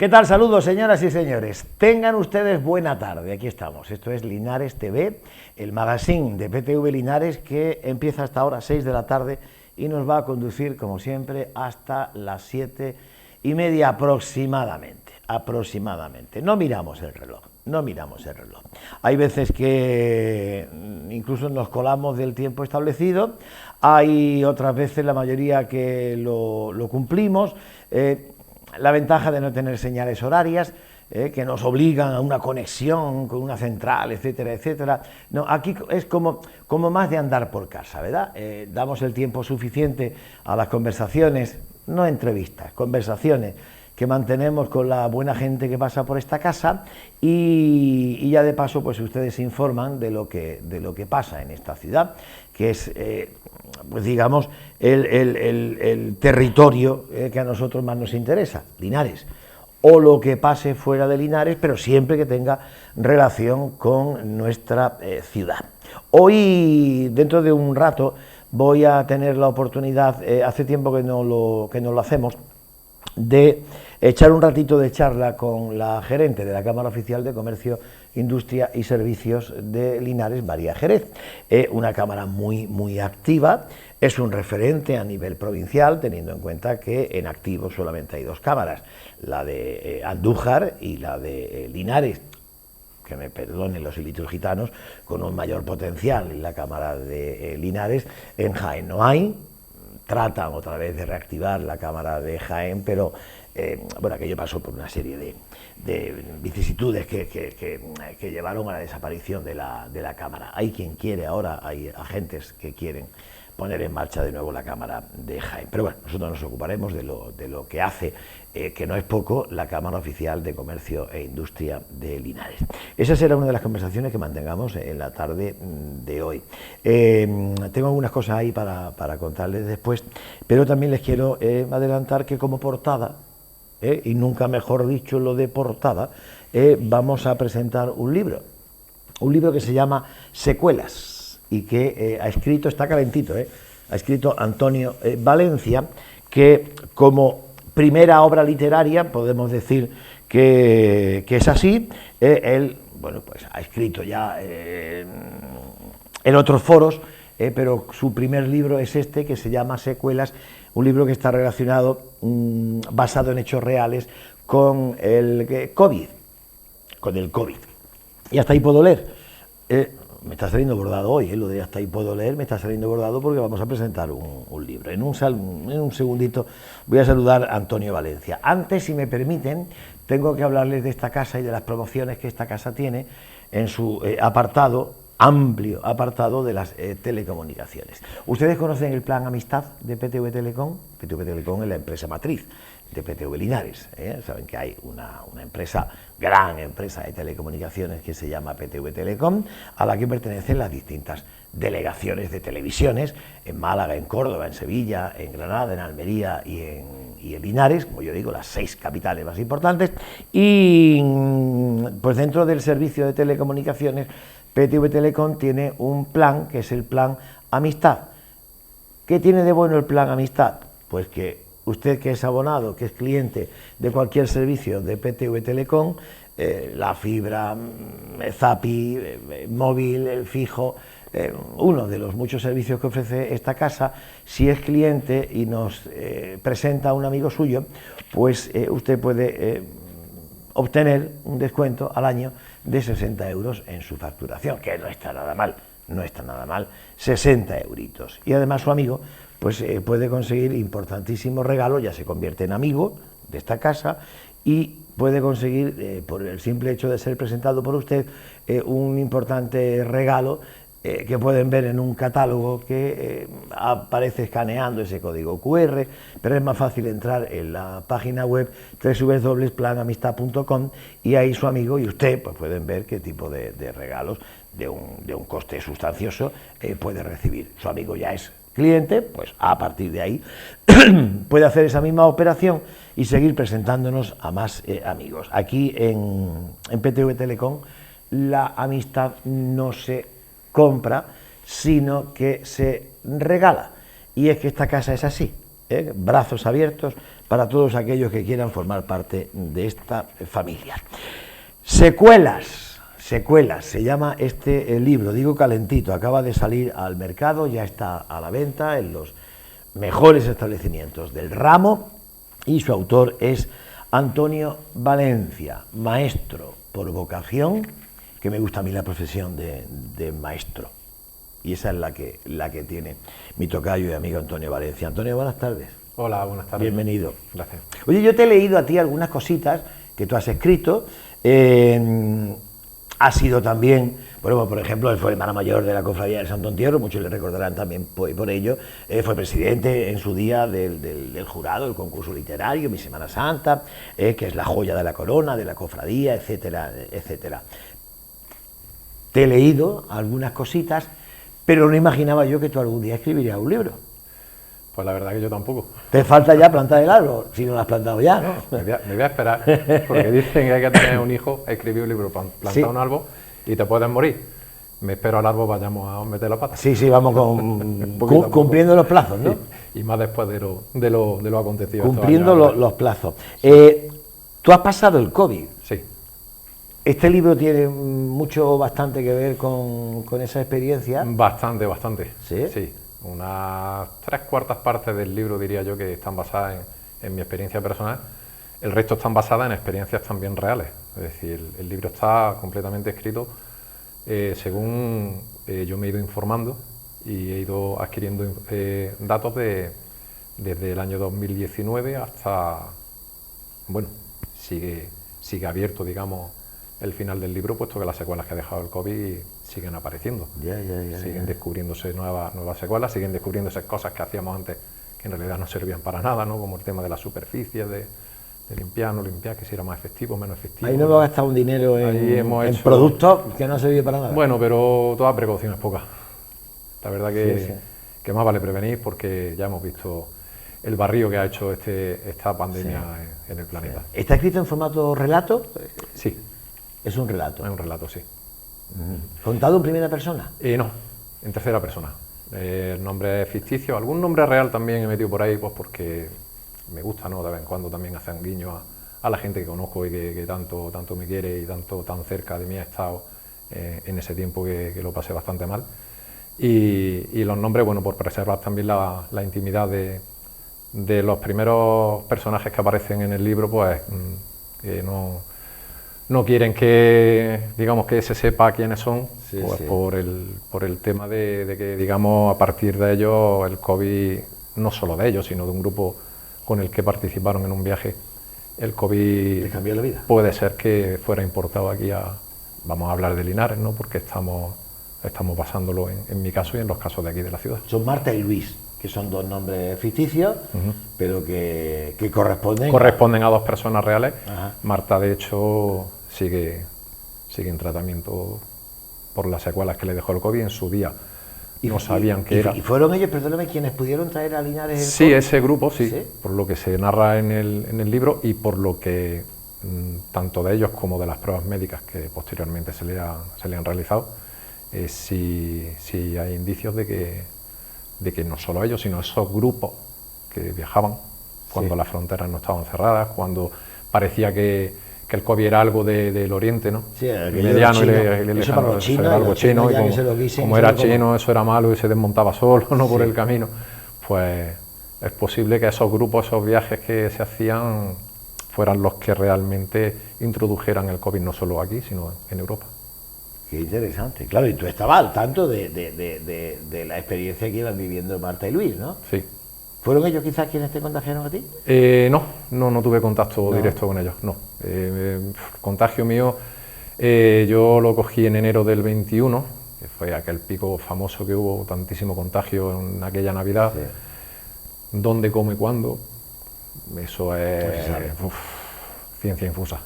¿Qué tal? Saludos, señoras y señores. Tengan ustedes buena tarde. Aquí estamos. Esto es Linares TV, el magazine de PTV Linares que empieza hasta ahora 6 de la tarde y nos va a conducir, como siempre, hasta las 7:30 aproximadamente. No miramos el reloj. Hay veces que incluso nos colamos del tiempo establecido, hay otras veces, la mayoría, que lo cumplimos. La ventaja de no tener señales horarias, que nos obligan a una conexión con una central, etcétera, etcétera. No, aquí es como más de andar por casa, ¿verdad? Damos el tiempo suficiente a las conversaciones, no entrevistas, conversaciones que mantenemos con la buena gente que pasa por esta casa y ya de paso pues ustedes se informan de lo que pasa en esta ciudad, que es pues digamos el territorio que a nosotros más nos interesa, Linares, o lo que pase fuera de Linares, pero siempre que tenga relación con nuestra ciudad. Hoy, dentro de un rato, voy a tener la oportunidad, hace tiempo que no lo hacemos, de echar un ratito de charla con la gerente de la Cámara Oficial de Comercio, Industria y Servicios de Linares, María Jerez. Una cámara muy activa, es un referente a nivel provincial, teniendo en cuenta que en activo solamente hay dos cámaras, la de Andújar y la de Linares, que me perdonen los iliturgitanos, con un mayor potencial. En la Cámara de Linares, en Jaén no hay. Tratan otra vez de reactivar la Cámara de Jaén, pero bueno, aquello pasó por una serie de vicisitudes que llevaron a la desaparición de la Cámara. Hay quien quiere ahora, hay agentes que quieren poner en marcha de nuevo la Cámara de Jaén. Pero bueno, nosotros nos ocuparemos de lo que hace, que no es poco, la Cámara Oficial de Comercio e Industria de Linares. Esa será una de las conversaciones que mantengamos en la tarde de hoy. Tengo algunas cosas ahí para contarles después, pero también les quiero adelantar que como portada, y nunca mejor dicho lo de portada, vamos a presentar un libro que se llama Secuelas, y que ha escrito, está calentito, ha escrito Antonio Valencia, que como primera obra literaria podemos decir que es así. Él, bueno, pues ha escrito ya en otros foros, pero su primer libro es este, que se llama Secuelas, un libro que está relacionado, basado en hechos reales, con el COVID. Y hasta ahí puedo leer. Me está saliendo bordado hoy, lo de hasta ahí puedo leer, me está saliendo bordado porque vamos a presentar un libro. En un segundito voy a saludar a Antonio Valencia. Antes, si me permiten, tengo que hablarles de esta casa y de las promociones que esta casa tiene en su amplio apartado de las telecomunicaciones. ¿Ustedes conocen el plan Amistad de PTV Telecom? PTV Telecom es la empresa matriz de PTV Linares. Saben que hay una gran empresa de telecomunicaciones que se llama PTV Telecom, a la que pertenecen las distintas delegaciones de televisiones en Málaga, en Córdoba, en Sevilla, en Granada, en Almería y en Linares, como yo digo, las 6 capitales más importantes. Y pues dentro del servicio de telecomunicaciones, PTV Telecom tiene un plan que es el plan Amistad. ¿Qué tiene de bueno el plan Amistad? Pues que usted, que es abonado, que es cliente de cualquier servicio de PTV Telecom, la fibra, Zapi, móvil, el fijo, uno de los muchos servicios que ofrece esta casa, si es cliente y nos presenta a un amigo suyo, pues usted puede obtener un descuento al año de 60 euros en su facturación, que no está nada mal, 60 euritos. Y además su amigo pues puede conseguir importantísimos regalos, ya se convierte en amigo de esta casa y puede conseguir, por el simple hecho de ser presentado por usted, un importante regalo que pueden ver en un catálogo que aparece escaneando ese código QR, pero es más fácil entrar en la página web www.planamistad.com y ahí su amigo y usted pues pueden ver qué tipo de regalos de un coste sustancioso puede recibir. Su amigo ya es cliente, pues a partir de ahí puede hacer esa misma operación y seguir presentándonos a más amigos. Aquí en PTV Telecom la amistad no se compra, sino que se regala. Y es que esta casa es así, brazos abiertos para todos aquellos que quieran formar parte de esta familia. Secuelas, se llama este libro, digo calentito, acaba de salir al mercado, ya está a la venta en los mejores establecimientos del ramo y su autor es Antonio Valencia, maestro por vocación, que me gusta a mí la profesión de maestro, y esa es la que tiene mi tocayo y amigo Antonio Valencia. Antonio, buenas tardes. Hola, buenas tardes. Bienvenido. Gracias. Oye, yo te he leído a ti algunas cositas que tú has escrito. Ha sido también, bueno, por ejemplo, él fue hermano mayor de la Cofradía del Santo Entierro, muchos le recordarán también por ello. Fue presidente en su día del jurado, del concurso literario, Mi Semana Santa, que es la joya de la corona, de la cofradía, etcétera, etcétera. Te he leído algunas cositas, pero no imaginaba yo que tú algún día escribirías un libro. Pues la verdad que yo tampoco. Te falta ya plantar el árbol, si no lo has plantado ya, ¿no? Me voy a esperar, porque dicen que hay que tener un hijo, escribir un libro, plantar Sí. un árbol y te puedes morir. Me espero al árbol, vayamos a meter la pata. Sí, vamos cumpliendo los plazos, ¿no? Y más después de lo acontecido. Cumpliendo los plazos. Tú has pasado el COVID. Sí. ¿Este libro tiene bastante que ver con esa experiencia? Bastante. ¿Sí? Sí. Unas 3/4 partes del libro, diría yo, que están basadas en mi experiencia personal. El resto están basadas en experiencias también reales. Es decir, el libro está completamente escrito según yo me he ido informando y he ido adquiriendo datos desde el año 2019 hasta, bueno, sigue abierto, digamos, el final del libro, puesto que las secuelas que ha dejado el COVID siguen apareciendo. Siguen descubriéndose nuevas secuelas, siguen descubriéndose cosas que hacíamos antes que en realidad no servían para nada, ¿no? Como el tema de la superficie, de limpiar, no limpiar, que si era más efectivo, menos efectivo. Ahí no hemos gastado un dinero en hecho productos que no sirvió para nada. Bueno, pero todas precauciones pocas. La verdad que más vale prevenir, porque ya hemos visto el barrio que ha hecho esta pandemia en el planeta. ¿Está escrito en formato relato? Sí. Es un relato. Es un relato, sí. ¿Contado en primera persona? No, en tercera persona. El nombre es ficticio, algún nombre real también he metido por ahí, pues porque me gusta, ¿no? De vez en cuando también hacer un guiño a la gente que conozco y que tanto me quiere y tan cerca de mí ha estado en ese tiempo que lo pasé bastante mal. Y los nombres, bueno, por preservar también la intimidad de los primeros personajes que aparecen en el libro, pues que no quieren que, digamos, que se sepa quiénes son, por el tema de que, digamos, a partir de ellos el COVID, no solo de ellos, sino de un grupo con el que participaron en un viaje, el COVID ¿Le cambió la vida? Puede ser que fuera importado aquí vamos a hablar de Linares, ¿no? Porque estamos basándolo en mi caso y en los casos de aquí de la ciudad. Son Marta y Luis, que son dos nombres ficticios, pero que corresponden a dos personas reales. Ajá. Marta, de hecho, sigue en tratamiento por las secuelas que le dejó el COVID en su día. No sabían qué era. ¿Y fueron ellos, perdóname, quienes pudieron traer a Linares el Sí, COVID? ese grupo, sí, por lo que se narra en el libro y por lo que tanto de ellos como de las pruebas médicas que posteriormente se le han realizado, sí hay indicios de que no solo ellos, sino esos grupos que viajaban cuando las fronteras no estaban cerradas, cuando parecía que el COVID era algo del Oriente, ¿no? Sí, mediano y lejano, era algo chino, y como era chino, eso era malo y se desmontaba solo, ¿no? Por el camino. Pues es posible que esos grupos, esos viajes que se hacían, fueran los que realmente introdujeran el COVID, no solo aquí, sino en Europa. Qué interesante. Claro, y tú estabas al tanto de la experiencia que iban viviendo Marta y Luis, ¿no? Sí. ¿Fueron ellos quizás quienes te contagiaron a ti? No tuve contacto directo con ellos, no. Contagio mío, yo lo cogí en enero del 21, que fue aquel pico famoso que hubo, tantísimo contagio en aquella Navidad. ¿Dónde, cómo y cuándo? Eso es ciencia infusa.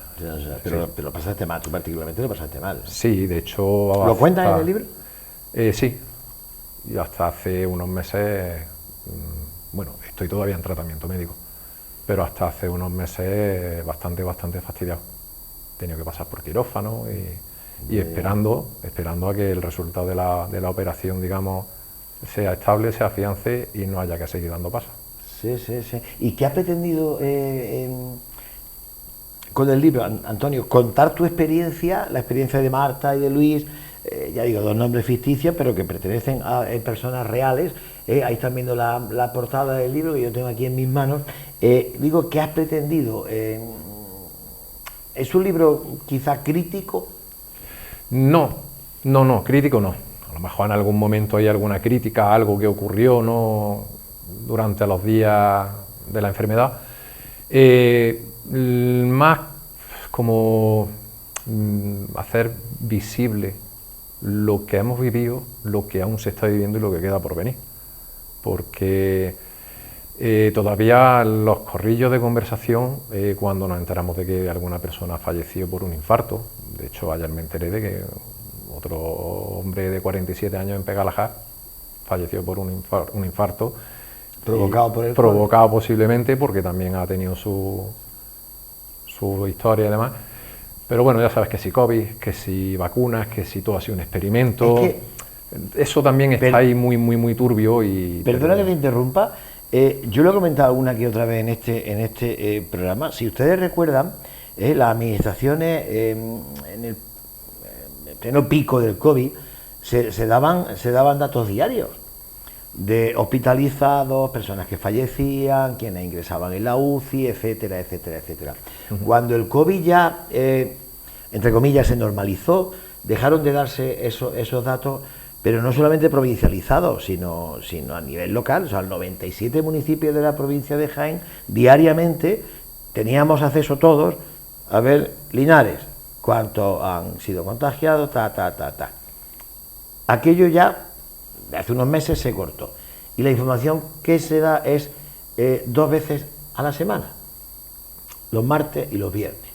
Pero pasaste mal, tú particularmente lo pasaste mal. Sí, de hecho... ¿Lo cuentas en el libro? Sí, y hasta hace unos meses... Bueno, estoy todavía en tratamiento médico, pero hasta hace unos meses bastante fastidiado. He tenido que pasar por quirófano y esperando a que el resultado de la operación, digamos, sea estable, se afiance y no haya que seguir dando pasos. Sí, sí, sí. ¿Y qué has pretendido con el libro, Antonio? Contar tu experiencia, la experiencia de Marta y de Luis, ya digo, dos nombres ficticios, pero que pertenecen a personas reales. Ahí están viendo la portada del libro que yo tengo aquí en mis manos. Digo, ¿qué has pretendido? ¿Es un libro quizá crítico? No, crítico no. A lo mejor en algún momento hay alguna crítica a algo que ocurrió, ¿no?, durante los días de la enfermedad. Más como hacer visible lo que hemos vivido, lo que aún se está viviendo y lo que queda por venir. Porque todavía los corrillos de conversación, cuando nos enteramos de que alguna persona falleció por un infarto, de hecho ayer me enteré de que otro hombre de 47 años en Pegalajá falleció por un infarto Provocado por el provocado posiblemente porque también ha tenido su historia y demás. Pero bueno, ya sabes que si COVID, que si vacunas, que si todo ha sido un experimento. Es que, eso también está ahí muy turbio. Perdona que te interrumpa. Yo lo he comentado alguna que otra vez en este programa. Si ustedes recuerdan, las administraciones en el pleno pico del COVID se daban datos diarios de hospitalizados, personas que fallecían, quienes ingresaban en la UCI, etcétera, etcétera, etcétera. Cuando el COVID ya, entre comillas, se normalizó, dejaron de darse esos datos, pero no solamente provincializados, sino a nivel local. O sea, el 97 municipios de la provincia de Jaén, diariamente teníamos acceso todos a ver Linares, cuántos han sido contagiados, Aquello ya de hace unos meses se cortó y la información que se da es 2 veces a la semana, los martes y los viernes.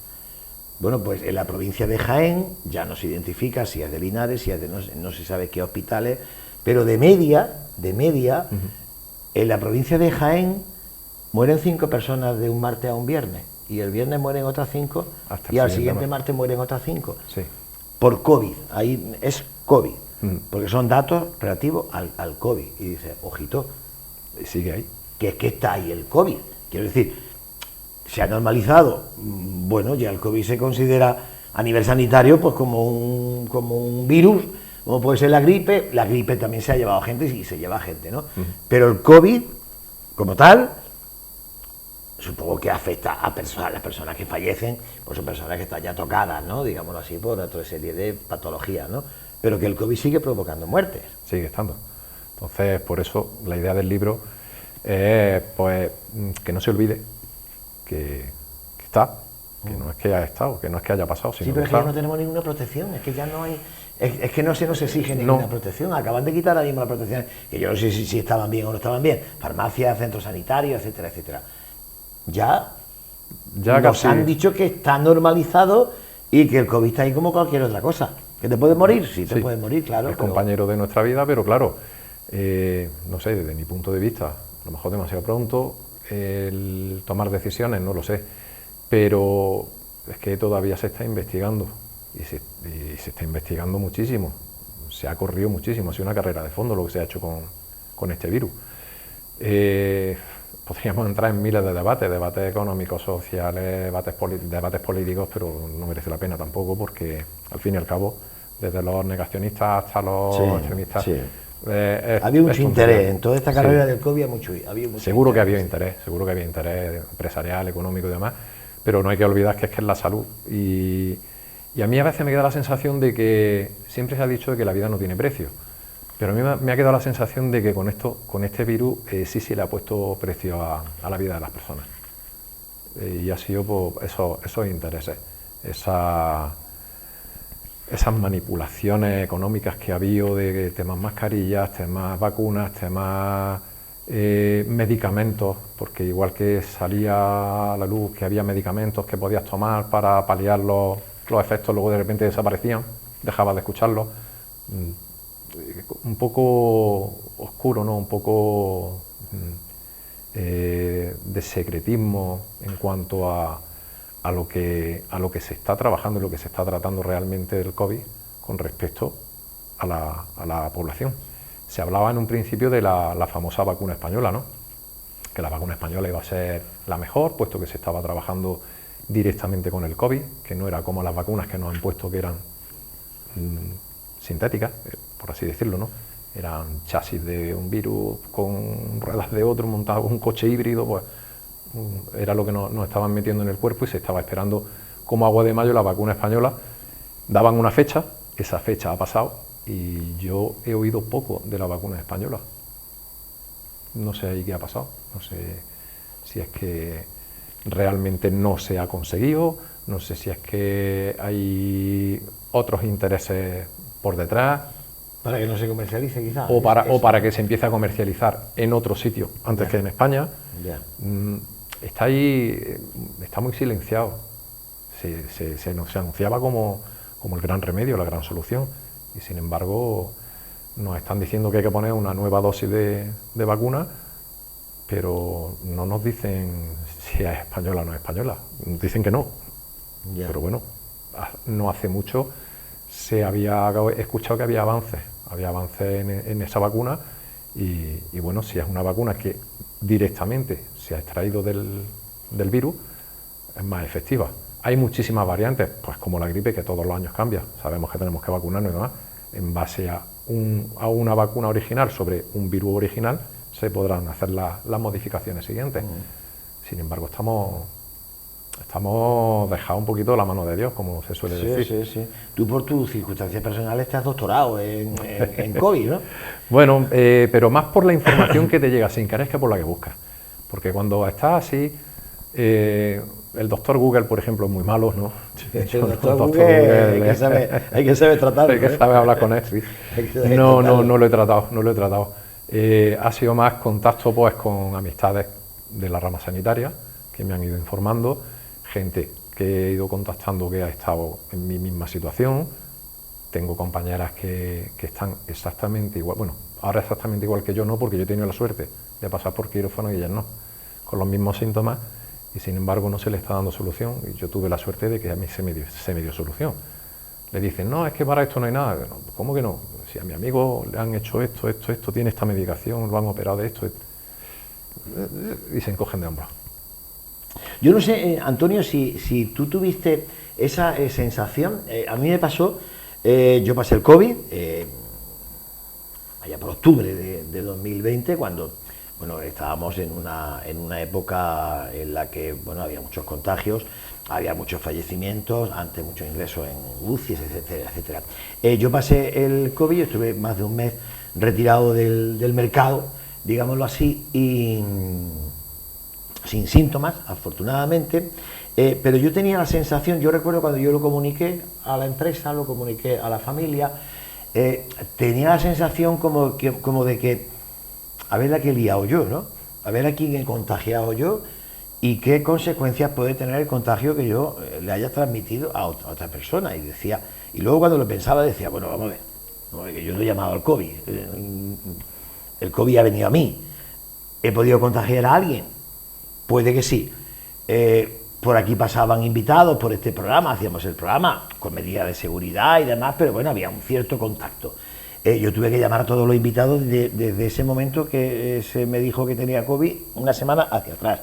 Bueno, pues en la provincia de Jaén ya no se identifica si es de Linares, si es de no se sabe qué hospitales, pero de media, en la provincia de Jaén mueren 5 personas de un martes a un viernes, y el viernes mueren otras 5, y al siguiente martes mueren otras 5. Sí. Por COVID, ahí es COVID. Porque son datos relativos al COVID. Y dice, ojito, sigue ahí. Que es que está ahí el COVID. Quiero decir, se ha normalizado. Bueno, ya el COVID se considera a nivel sanitario pues como un virus, como puede ser la gripe. La gripe también se ha llevado gente y se lleva gente, ¿no? Pero el COVID, como tal, supongo que afecta a las personas que fallecen, pues son personas que están ya tocadas, ¿no?, digámoslo así, por otra serie de patologías, ¿no? Pero que el COVID sigue provocando muertes. Sigue estando. Entonces, por eso, la idea del libro es, pues, que no se olvide que está, que no es que haya estado, que no es que haya pasado, sino sí, pero que es que ya no tenemos ninguna protección, es que ya no hay... Es que no se nos exige ninguna protección. Acaban de quitar ahora mismo la protección, que yo no sé si estaban bien o no estaban bien. Farmacias, centros sanitarios, etcétera, etcétera. Ya nos casi han dicho que está normalizado y que el COVID está ahí como cualquier otra cosa. ¿Que te puedes morir? Sí, te puedes morir, claro. Es compañero de nuestra vida, pero claro, no sé, desde mi punto de vista, a lo mejor demasiado pronto, el tomar decisiones, no lo sé, pero es que todavía se está investigando y se está investigando muchísimo, se ha corrido muchísimo, ha sido una carrera de fondo lo que se ha hecho con este virus. Podríamos entrar en miles de debates económicos, sociales, debates políticos, pero no merece la pena tampoco, porque al fin y al cabo, desde los negacionistas hasta los extremistas, había mucho interés en toda esta carrera del COVID, había mucho seguro que había interés empresarial, económico y demás, pero no hay que olvidar que es la salud, y a mí a veces me queda la sensación de que siempre se ha dicho de que la vida no tiene precio. Pero a mí me ha quedado la sensación de que con este virus sí se le ha puesto precio a la vida de las personas. Y ha sido por esos intereses, esas manipulaciones económicas que ha habido de temas mascarillas, temas vacunas, temas medicamentos, porque igual que salía a la luz que había medicamentos que podías tomar para paliar los efectos, luego de repente desaparecían, dejabas de escucharlos. Un poco oscuro, ¿no? Un poco de secretismo en cuanto a lo que se está trabajando y lo que se está tratando realmente del COVID con respecto a la población. Se hablaba en un principio de la famosa vacuna española, ¿no? que la vacuna española iba a ser la mejor, puesto que se estaba trabajando directamente con el COVID, que no era como las vacunas que nos han puesto, que eran sintéticas, por así decirlo, ¿no? Eran chasis de un virus con ruedas de otro, montado con un coche híbrido, pues era lo que nos estaban metiendo en el cuerpo y se estaba esperando como agua de mayo la vacuna española. Daban una fecha, esa fecha ha pasado y yo he oído poco de la vacuna española. No sé ahí qué ha pasado, no sé si es que realmente no se ha conseguido, no sé si es que hay otros intereses por detrás. Para que no se comercialice quizás. O para que se empiece a comercializar en otro sitio antes que en España. Está ahí, está muy silenciado. Se anunciaba como el gran remedio, la gran solución. Y sin embargo nos están diciendo que hay que poner una nueva dosis de vacuna, pero no nos dicen si es española o no es española. Nos dicen que no. Pero bueno, no hace mucho se había escuchado que había avances en esa vacuna y bueno, si es una vacuna que directamente se ha extraído del virus, es más efectiva. Hay muchísimas variantes, pues como la gripe, que todos los años cambia. Sabemos que tenemos que vacunarnos y demás. En base a una vacuna original sobre un virus original se podrán hacer las modificaciones siguientes. Sin embargo, estamos dejados un poquito de la mano de Dios, como se suele decir. Sí. Tú por tus circunstancias personales te has doctorado en COVID, ¿no? Bueno, pero más por la información que te llega sin querer que por la que buscas. Porque cuando estás así, el doctor Google, por ejemplo, es muy malo, ¿no? El doctor Google hay que saber tratarlo. Hay que saber hablar con él, sí. No lo he tratado. Ha sido más contacto pues con amistades de la rama sanitaria que me han ido informando, gente que he ido contactando que ha estado en mi misma situación. Tengo compañeras que están exactamente igual, bueno, ahora exactamente igual que yo no, porque yo he tenido la suerte de pasar por quirófano y ellas no, con los mismos síntomas, y sin embargo no se le está dando solución, y yo tuve la suerte de que a mí se me dio solución. Le dicen, no, es que para esto no hay nada. Bueno, ¿cómo que no? Si a mi amigo le han hecho esto, tiene esta medicación, lo han operado de esto, y se encogen de hombros. Yo no sé, Antonio, si tú tuviste esa sensación. A mí me pasó, yo pasé el COVID, allá por octubre de 2020, cuando estábamos en una época en la que había muchos contagios, había muchos fallecimientos, antes muchos ingresos en UCIs, etcétera. Yo pasé el COVID, estuve más de un mes retirado del mercado, digámoslo así, y sin síntomas, afortunadamente, pero yo tenía la sensación, yo recuerdo cuando yo lo comuniqué a la empresa, lo comuniqué a la familia, tenía la sensación como de que a ver la que he liado yo, ¿no? A ver a quién he contagiado yo y qué consecuencias puede tener el contagio que yo le haya transmitido a otra persona. Y luego cuando lo pensaba decía, bueno, vamos a ver, que yo no he llamado al COVID, el COVID ha venido a mí, ¿he podido contagiar a alguien? Puede que sí. Por aquí pasaban invitados por este programa, hacíamos el programa con medidas de seguridad y demás, pero bueno, había un cierto contacto. Yo tuve que llamar a todos los invitados desde ese momento que se me dijo que tenía COVID, una semana hacia atrás.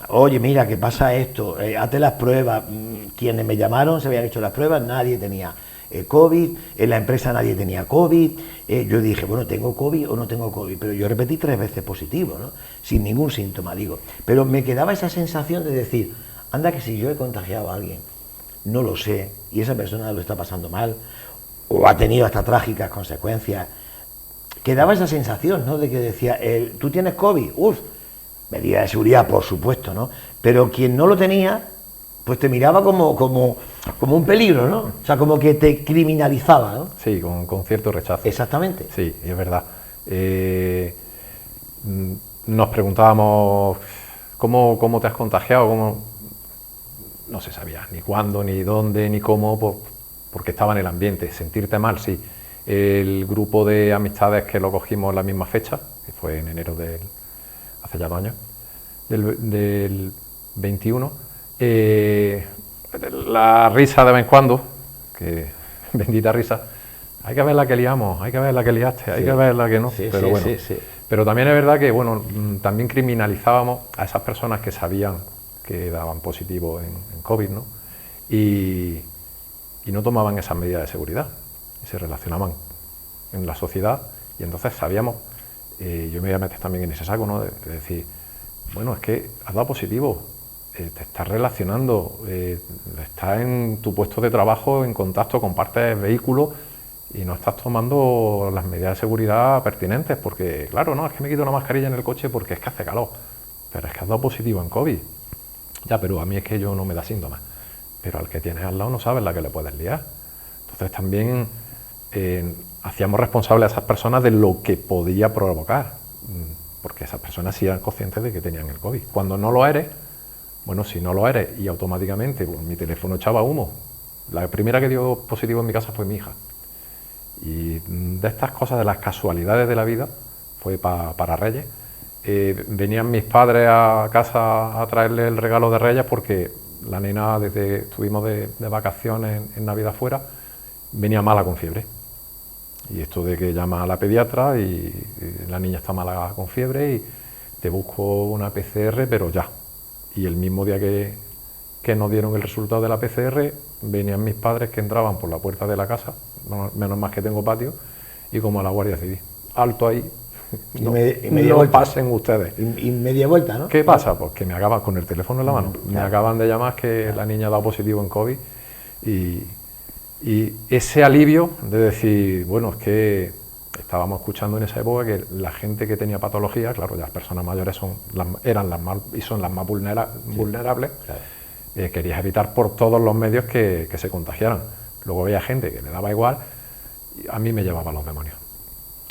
Oye, mira, ¿qué pasa esto? Hazte las pruebas. Quienes me llamaron se habían hecho las pruebas, nadie tenía COVID, en la empresa nadie tenía COVID. Yo dije, bueno, ¿tengo COVID o no tengo COVID? Pero yo repetí 3 veces positivo, ¿no? Sin ningún síntoma, digo. Pero me quedaba esa sensación de decir, anda que si yo he contagiado a alguien, no lo sé, y esa persona lo está pasando mal, o ha tenido hasta trágicas consecuencias. Quedaba esa sensación, ¿no? De que decía, ¿tú tienes COVID? Medida de seguridad, por supuesto, ¿no? Pero quien no lo tenía, pues te miraba como un peligro, ¿no? O sea, como que te criminalizaba, ¿no? Sí, con cierto rechazo. Exactamente. Sí, es verdad. Nos preguntábamos, ¿cómo te has contagiado? No se sabía ni cuándo, ni dónde, ni cómo, porque estaba en el ambiente. Sentirte mal, sí. El grupo de amistades que lo cogimos en la misma fecha, que fue en enero hace ya 2 años, del 21, la risa de vez en cuando, que bendita risa, hay que ver la que liamos, hay que ver la que liaste, hay que ver la que no, pero bueno, Pero también es verdad que, bueno, también criminalizábamos a esas personas que sabían que daban positivo en COVID, ¿no? Y no tomaban esas medidas de seguridad, y se relacionaban en la sociedad, y entonces sabíamos, yo me voy a meter también en ese saco, ¿no? De decir, bueno, es que has dado positivo, te estás relacionando, estás en tu puesto de trabajo en contacto, compartes vehículos y no estás tomando las medidas de seguridad pertinentes, porque claro, no, es que me quito la mascarilla en el coche porque es que hace calor, pero es que has dado positivo en COVID. Ya, pero a mí es que yo no me da síntomas, pero al que tienes al lado no sabes la que le puedes liar. Entonces también hacíamos responsables a esas personas de lo que podía provocar, porque esas personas sí eran conscientes de que tenían el COVID. Cuando no lo eres, bueno, si no lo eres y automáticamente pues, mi teléfono echaba humo, la primera que dio positivo en mi casa fue mi hija. Y de estas cosas, de las casualidades de la vida, fue para Reyes. Venían mis padres a casa a traerle el regalo de Reyes porque la nena, desde que estuvimos de vacaciones en Navidad fuera, venía mala con fiebre. Y esto de que llama a la pediatra y la niña está mala con fiebre y te busco una PCR, pero ya. Y el mismo día que nos dieron el resultado de la PCR, venían mis padres que entraban por la puerta de la casa, menos mal que tengo patio, y como a la Guardia Civil. Alto ahí, no pasen ustedes. Y media vuelta, ¿no? ¿Qué pasa? Pues que me acaban con el teléfono en la mano. Me acaban de llamar que la niña ha dado positivo en COVID y ese alivio de decir, bueno, es que estábamos escuchando en esa época que la gente que tenía patología, claro, ya las personas mayores eran las más y son las más vulnerables, claro. Querías evitar por todos los medios que se contagiaran. Luego había gente que le daba igual, y a mí me llevaba los demonios.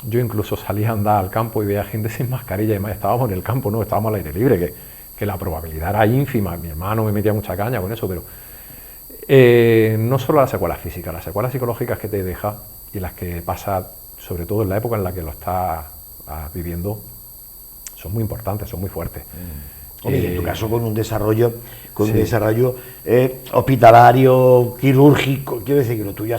Yo incluso salía a andar al campo y veía gente sin mascarilla, y más estábamos en el campo, no, estábamos al aire libre, que la probabilidad era ínfima. Mi hermano me metía mucha caña con eso, pero no solo las secuelas físicas, las secuelas psicológicas que te deja y las que pasa, sobre todo en la época en la que lo estás viviendo, son muy importantes, son muy fuertes. En tu caso con un desarrollo, hospitalario, quirúrgico, quiero decir que lo tuyo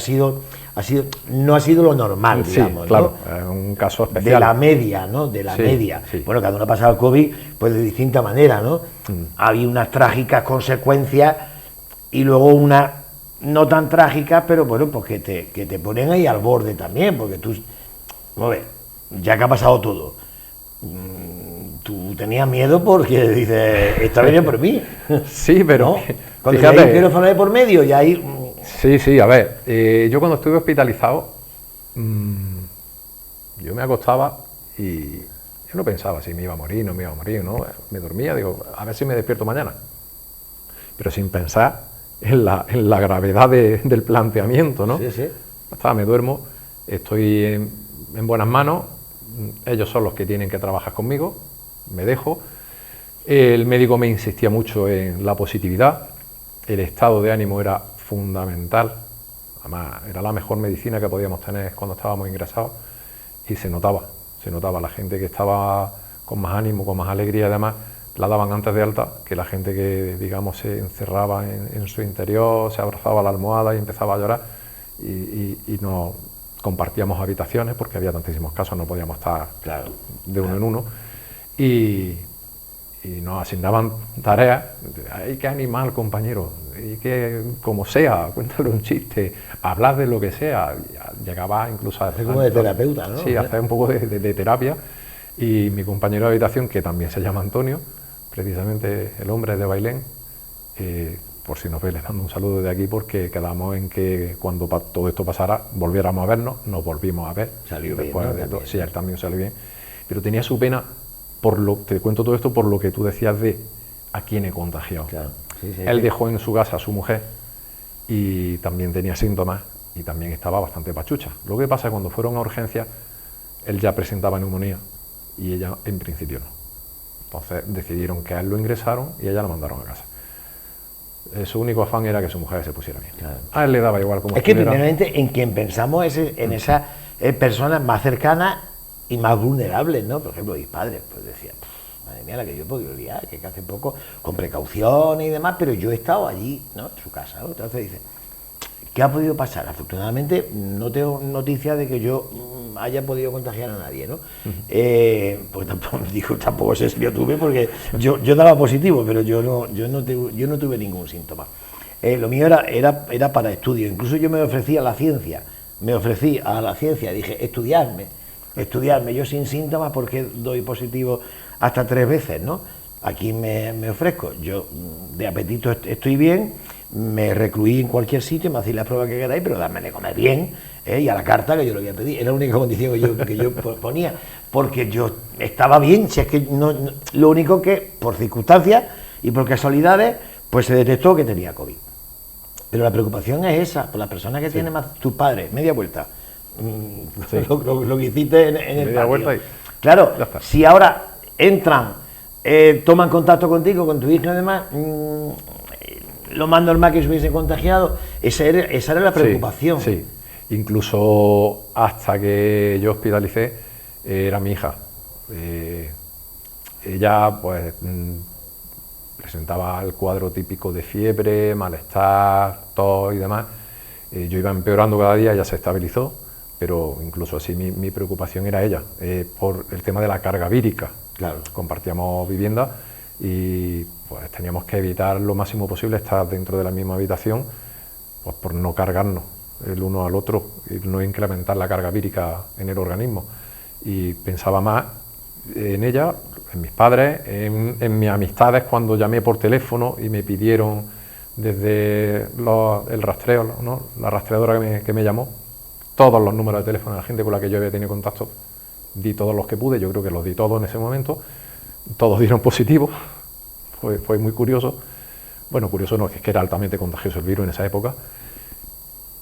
no ha sido lo normal, digamos, claro, ¿no? Un caso especial. De la media, ¿no? De la media. Sí. Bueno, cada uno ha pasado el COVID, pues de distinta manera, ¿no? Había unas trágicas consecuencias y luego unas no tan trágicas, pero bueno, pues que te ponen ahí al borde también, porque tú, a ver, ya que ha pasado todo, tú tenías miedo porque dices, esta venía por mí. Sí, pero ¿no? Cuando hay un quirófano de por medio y ahí... Sí, a ver, yo cuando estuve hospitalizado, yo me acostaba y yo no pensaba si me iba a morir, no me iba a morir, ¿no? Me dormía, digo, a ver si me despierto mañana. Pero sin pensar en la gravedad del planteamiento, ¿no? Sí. Me duermo, estoy en buenas manos, ellos son los que tienen que trabajar conmigo, me dejo. El médico me insistía mucho en la positividad, el estado de ánimo era fundamental, además era la mejor medicina que podíamos tener cuando estábamos ingresados y se notaba la gente que estaba con más ánimo, con más alegría, además la daban antes de alta que la gente que, digamos, se encerraba en su interior, se abrazaba a la almohada y empezaba a llorar y no compartíamos habitaciones porque había tantísimos casos, no podíamos estar de uno en uno y nos asignaban tareas, hay que animar al compañero, hay que, como sea, cuéntale un chiste, hablar de lo que sea, llegaba incluso a hacer como de terapeuta, ¿no? Sí, hacer un poco de terapia y mi compañero de habitación, que también se llama Antonio, precisamente el hombre de Bailén, por si nos ve, le dando un saludo de aquí porque quedamos en que cuando todo esto pasara volviéramos a vernos, nos volvimos a ver. Salió bien, ¿no? Sí, él también salió bien, pero tenía su pena, te cuento todo esto por lo que tú decías de a quién he contagiado. Claro. Sí, él dejó en su casa a su mujer y también tenía síntomas y también estaba bastante pachucha. Lo que pasa es que cuando fueron a urgencias, él ya presentaba neumonía y ella en principio no. Entonces decidieron que a él lo ingresaron y a ella la mandaron a casa. Su único afán era que su mujer se pusiera bien. Claro. A él le daba igual cómo estuviera. Es que primeramente en quien pensamos es en esas personas más cercanas y más vulnerables, ¿no? Por ejemplo, mis padres, pues decían, madre mía, la que yo he podido liar, que hace poco, con precauciones y demás, pero yo he estado allí, ¿no? En su casa, ¿no? Entonces dice, ¿Qué ha podido pasar? Afortunadamente no tengo noticia de que yo haya podido contagiar a nadie, ¿no? Pues tampoco sé si lo tuve, porque yo daba positivo, pero yo no tuve ningún síntoma. Lo mío era para estudio. Incluso yo me ofrecí a la ciencia, dije, estudiarme, yo sin síntomas, porque doy positivo hasta 3 veces, ¿no? Aquí me ofrezco, yo de apetito estoy bien, me recluí en cualquier sitio, me hacéis las pruebas que queráis, pero dadme de comer bien, y a la carta que yo lo voy a pedir. Era la única condición que yo ponía, porque yo estaba bien. Si es que lo único que, por circunstancias y por casualidades, pues se detectó que tenía COVID. Pero la preocupación es esa, por las personas que tienen más, tus padres, media vuelta, lo que hiciste en el media vuelta y claro, si ahora entran, toman contacto contigo, con tu hija y demás, lo más normal que se hubiesen contagiado, esa era la preocupación. Sí. Incluso hasta que yo hospitalicé, era mi hija. Ella pues presentaba el cuadro típico de fiebre, malestar, tos y demás. Yo iba empeorando cada día, ella se estabilizó, pero incluso así mi preocupación era ella, por el tema de la carga vírica. Claro. Compartíamos vivienda y pues teníamos que evitar lo máximo posible estar dentro de la misma habitación, pues por no cargarnos el uno al otro y no incrementar la carga vírica en el organismo. Y pensaba más en ella, en mis padres, en mis amistades, cuando llamé por teléfono y me pidieron desde el rastreo, ¿no? La rastreadora que me llamó, todos los números de teléfono de la gente con la que yo había tenido contacto, di todos los que pude, yo creo que los di todos en ese momento, todos dieron positivo, fue muy curioso. Bueno, curioso no, es que era altamente contagioso el virus en esa época,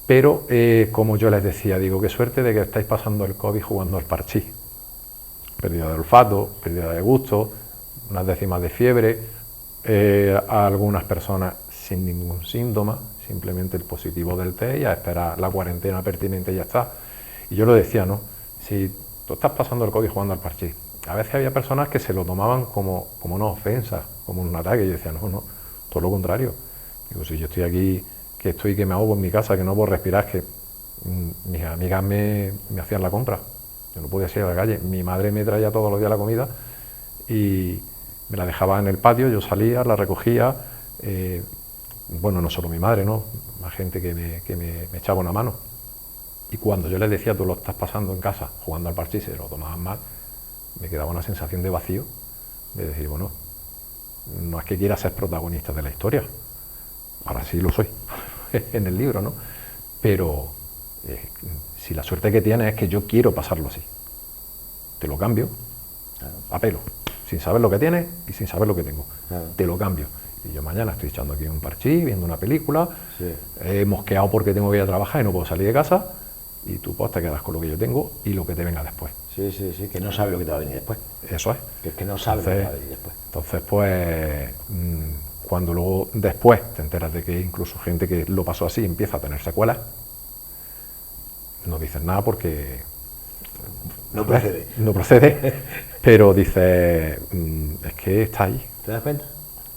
pero como yo les decía, digo, qué suerte de que estáis pasando el COVID jugando al parchís. Pérdida de olfato, pérdida de gusto, unas décimas de fiebre, a algunas personas sin ningún síntoma, simplemente el positivo del test y a esperar la cuarentena pertinente y ya está. Y yo lo decía, ¿no? Si tú estás pasando el COVID jugando al parchís, a veces había personas que se lo tomaban como una ofensa, como un ataque, y yo decía, no, todo lo contrario. Digo, si yo estoy aquí, que me ahogo en mi casa, que no puedo respirar, es que mis amigas me hacían la contra. Yo no podía salir a la calle. Mi madre me traía todos los días la comida y me la dejaba en el patio, yo salía, la recogía. Bueno, no solo mi madre, ¿no? Más gente que me echaba una mano. Y cuando yo les decía, tú lo estás pasando en casa, jugando al parchís, se lo tomaban mal, me quedaba una sensación de vacío, de decir, bueno, no es que quiera ser protagonista de la historia, ahora sí lo soy, en el libro, ¿no? Pero si la suerte que tienes es que yo quiero pasarlo así, te lo cambio, claro, a pelo, sin saber lo que tienes y sin saber lo que tengo, claro, te lo cambio. Y yo mañana estoy echando aquí un parchís, viendo una película, sí, mosqueado porque tengo que ir a trabajar y no puedo salir de casa, y tú pues te quedas con lo que yo tengo y lo que te venga después. Sí, que no sabes lo que te va a venir después. Eso es. Que no sabes lo que te va a venir después. Entonces, pues, cuando luego después te enteras de que incluso gente que lo pasó así empieza a tener secuelas, no dices nada porque no procede. No procede, pero dices, es que está ahí. ¿Te das cuenta?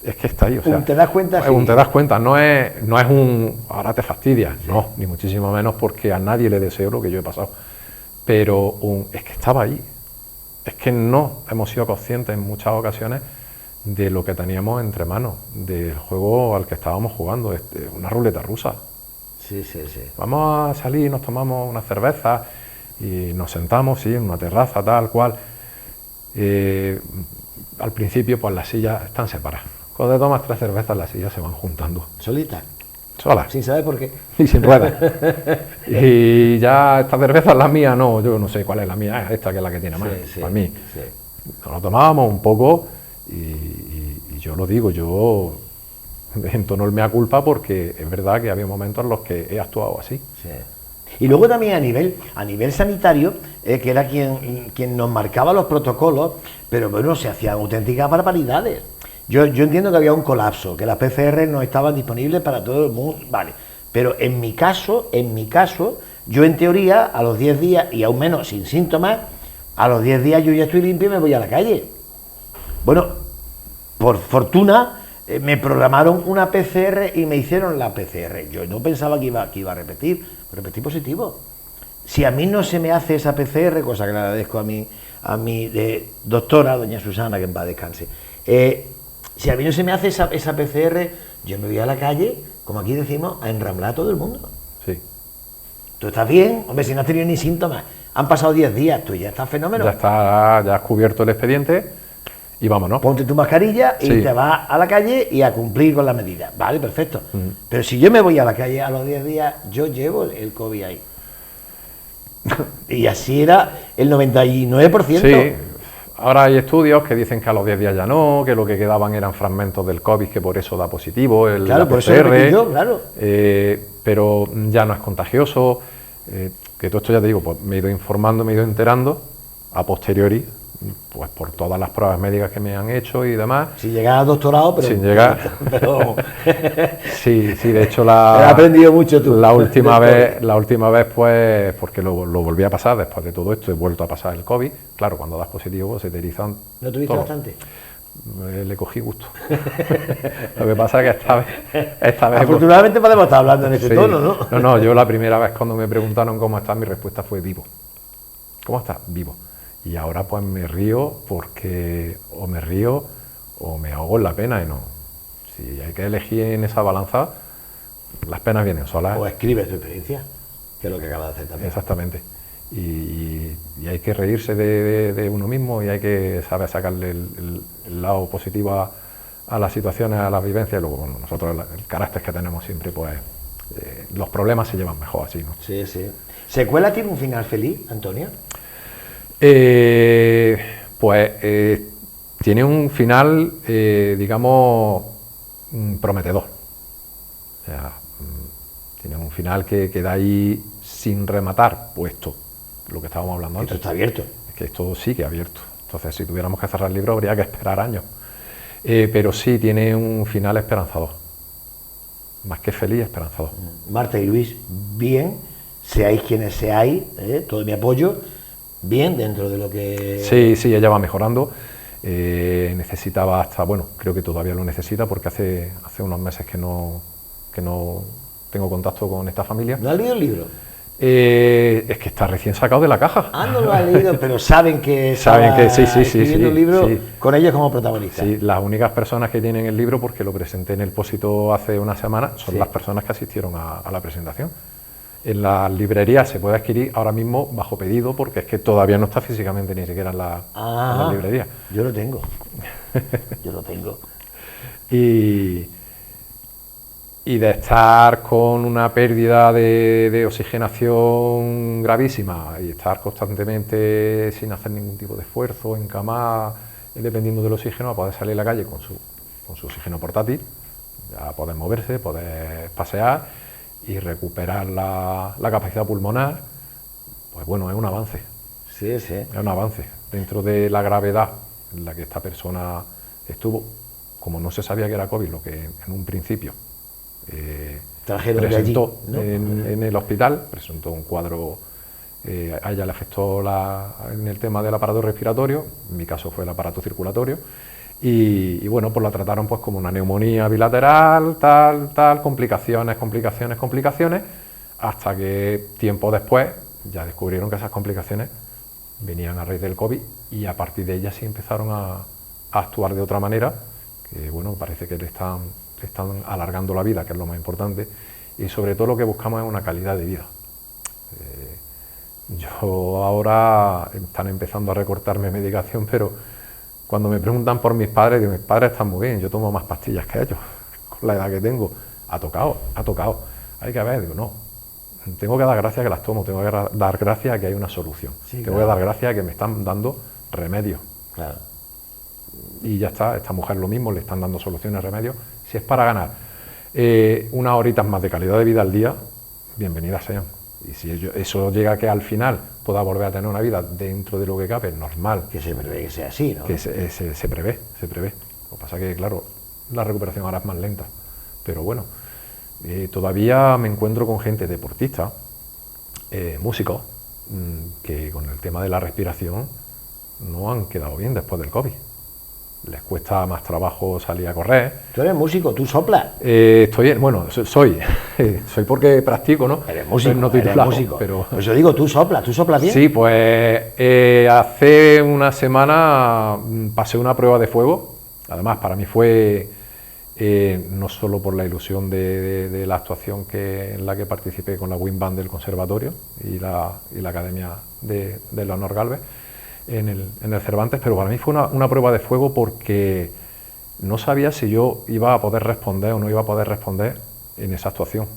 Es que está ahí, o sea, te das cuenta, sí. Te das cuenta, no es un ahora te fastidia, sí, no, ni muchísimo menos, porque a nadie le deseo lo que yo he pasado, pero es que estaba ahí, es que no hemos sido conscientes en muchas ocasiones de lo que teníamos entre manos, del juego al que estábamos jugando, una ruleta rusa. Sí. Vamos a salir, nos tomamos una cerveza y nos sentamos, sí, en una terraza, tal cual. Al principio, pues las sillas están separadas. Cuando te tomas 3 cervezas, las sillas se van juntando. ¿Solitas? Solas. Sin saber por qué. Y sin ruedas. Y ya esta cerveza es la mía, no, yo no sé cuál es la mía, esta que es la que tiene más, para mí. Sí. Nos lo tomábamos un poco y yo lo digo, yo entono el mea culpa porque es verdad que había momentos en los que he actuado así. Sí. Y luego también a nivel sanitario, que era quien nos marcaba los protocolos, pero bueno, se hacían auténticas barbaridades. Yo entiendo que había un colapso, que las PCR no estaban disponibles para todo el mundo, vale, pero en mi caso, yo en teoría, a los 10 días, y aún menos sin síntomas, a los 10 días yo ya estoy limpio y me voy a la calle. Bueno, por fortuna, me programaron una PCR y me hicieron la PCR. Yo no pensaba que iba a repetir, repetí positivo. Si a mí no se me hace esa PCR, cosa que le agradezco a mi doctora, doña Susana, que en paz descanse, si a mí no se me hace esa PCR, yo me voy a la calle, como aquí decimos, a enramblar a todo el mundo. Sí. ¿Tú estás bien? Hombre, si no has tenido ni síntomas, han pasado 10 días, tú ya estás fenómeno. Ya has cubierto el expediente y vámonos. Ponte tu mascarilla y Sí. te vas a la calle y a cumplir con las medidas. Vale, perfecto. Pero si yo me voy a la calle a los 10 días, yo llevo el COVID ahí. Y así era el 99%. Sí, ahora hay estudios que dicen que a los 10 días ya no, que lo que quedaban eran fragmentos del COVID, que por eso da positivo el Claro, la por eso PCR, repetí yo, claro. pero ya no es contagioso, que todo esto ya te digo, pues me he ido informando, me he ido enterando a posteriori, pues por todas las pruebas médicas que me han hecho y demás. Si llegas a doctorado, pero... Sin llegar. Pero, Sí, de hecho has aprendido mucho tú. la última vez pues, porque lo volví a pasar después de todo esto, he vuelto a pasar el COVID, claro, cuando das positivo se te erizan. ¿No tuviste todo. bastante? Le cogí gusto. Lo que pasa es que esta vez Afortunadamente podemos estar hablando en ese sí. tono, ¿no? No, yo la primera vez cuando me preguntaron cómo estás, mi respuesta fue vivo. ¿Cómo estás? Vivo. Y ahora pues me río porque o me río o me ahogo en la pena y no. Si hay que elegir en esa balanza, las penas vienen solas. O escribes tu experiencia, que es lo que acabas de hacer también. Exactamente. Y hay que reírse de uno mismo y hay que saber sacarle el lado positivo a las situaciones, a las vivencias. Y luego, bueno, nosotros el carácter que tenemos siempre, pues los problemas se llevan mejor así, ¿no? Sí, sí. ¿Secuela tiene un final feliz, Antonio? Tiene un final, digamos, prometedor. O sea, tiene un final que queda ahí sin rematar, puesto lo que estábamos hablando Esto antes. está abierto. Es que esto sigue abierto. Entonces, si tuviéramos que cerrar el libro, habría que esperar años. Pero sí, tiene un final esperanzador. Más que feliz, esperanzador. Marta y Luis, bien, seáis quienes seáis, todo mi apoyo, bien dentro de lo que... Sí, ella va mejorando. Necesitaba hasta, bueno, creo que todavía lo necesita porque hace unos meses que no tengo contacto con esta familia. ¿No has leído el libro? Es que está recién sacado de la caja. Ah, no lo has leído, pero saben que sí, escribiendo un libro sí. con ellos como protagonistas. Sí, las únicas personas que tienen el libro, porque lo presenté en el Pósito hace una semana, son Sí. las personas que asistieron a la presentación. En las librerías se puede adquirir ahora mismo bajo pedido, porque es que todavía no está físicamente ni siquiera en la librería. Yo lo tengo. Yo lo tengo. Y de estar con una pérdida de oxigenación gravísima y estar constantemente sin hacer ningún tipo de esfuerzo, encamada, dependiendo del oxígeno, a poder salir a la calle con su oxígeno portátil, ya poder moverse, poder pasear y recuperar la capacidad pulmonar, pues bueno, es un avance. Sí, sí. Es un avance. Dentro de la gravedad en la que esta persona estuvo, como no se sabía que era COVID, lo que en un principio Trajeron de allí, presentó ¿no? en el hospital, presentó un cuadro, a ella le afectó en el tema del aparato respiratorio, en mi caso fue el aparato circulatorio, y bueno, pues la trataron pues como una neumonía bilateral, tal, complicaciones, hasta que tiempo después ya descubrieron que esas complicaciones venían a raíz del COVID y a partir de ellas sí empezaron a actuar de otra manera, que bueno, parece que le están alargando la vida, que es lo más importante, y sobre todo lo que buscamos es una calidad de vida. Yo ahora están empezando a recortarme medicación, pero cuando me preguntan por mis padres, digo, mis padres están muy bien, yo tomo más pastillas que ellos, con la edad que tengo. Ha tocado, hay que ver, digo, no, tengo que dar gracias a que las tomo, tengo que dar gracias a que hay una solución, Sí, tengo que dar gracias a que me están dando remedios. Claro. Y ya está, esta mujer lo mismo, le están dando soluciones, remedios. Si es para ganar unas horitas más de calidad de vida al día, bienvenidas sean. Y si eso llega a que al final pueda volver a tener una vida dentro de lo que cabe, normal. Que se prevé que sea así, ¿no? Que se prevé. Lo que pasa es que, claro, la recuperación ahora es más lenta. Pero bueno, todavía me encuentro con gente deportista, músicos, que con el tema de la respiración no han quedado bien después del COVID. les cuesta más trabajo salir a correr. Tú eres músico, tú soplas. Bueno, soy porque practico, ¿no? Eres músico, no estoy eres flaco, músico. Pero... Pues yo digo, tú soplas bien. Sí, pues hace una semana pasé una prueba de fuego. Además, para mí fue no solo por la ilusión de la actuación en la que participé con la Wind Band del Conservatorio y la Academia de Leonor Galvez en el Cervantes, pero para mí fue una prueba de fuego porque no sabía si yo iba a poder responder o no iba a poder responder en esa actuación.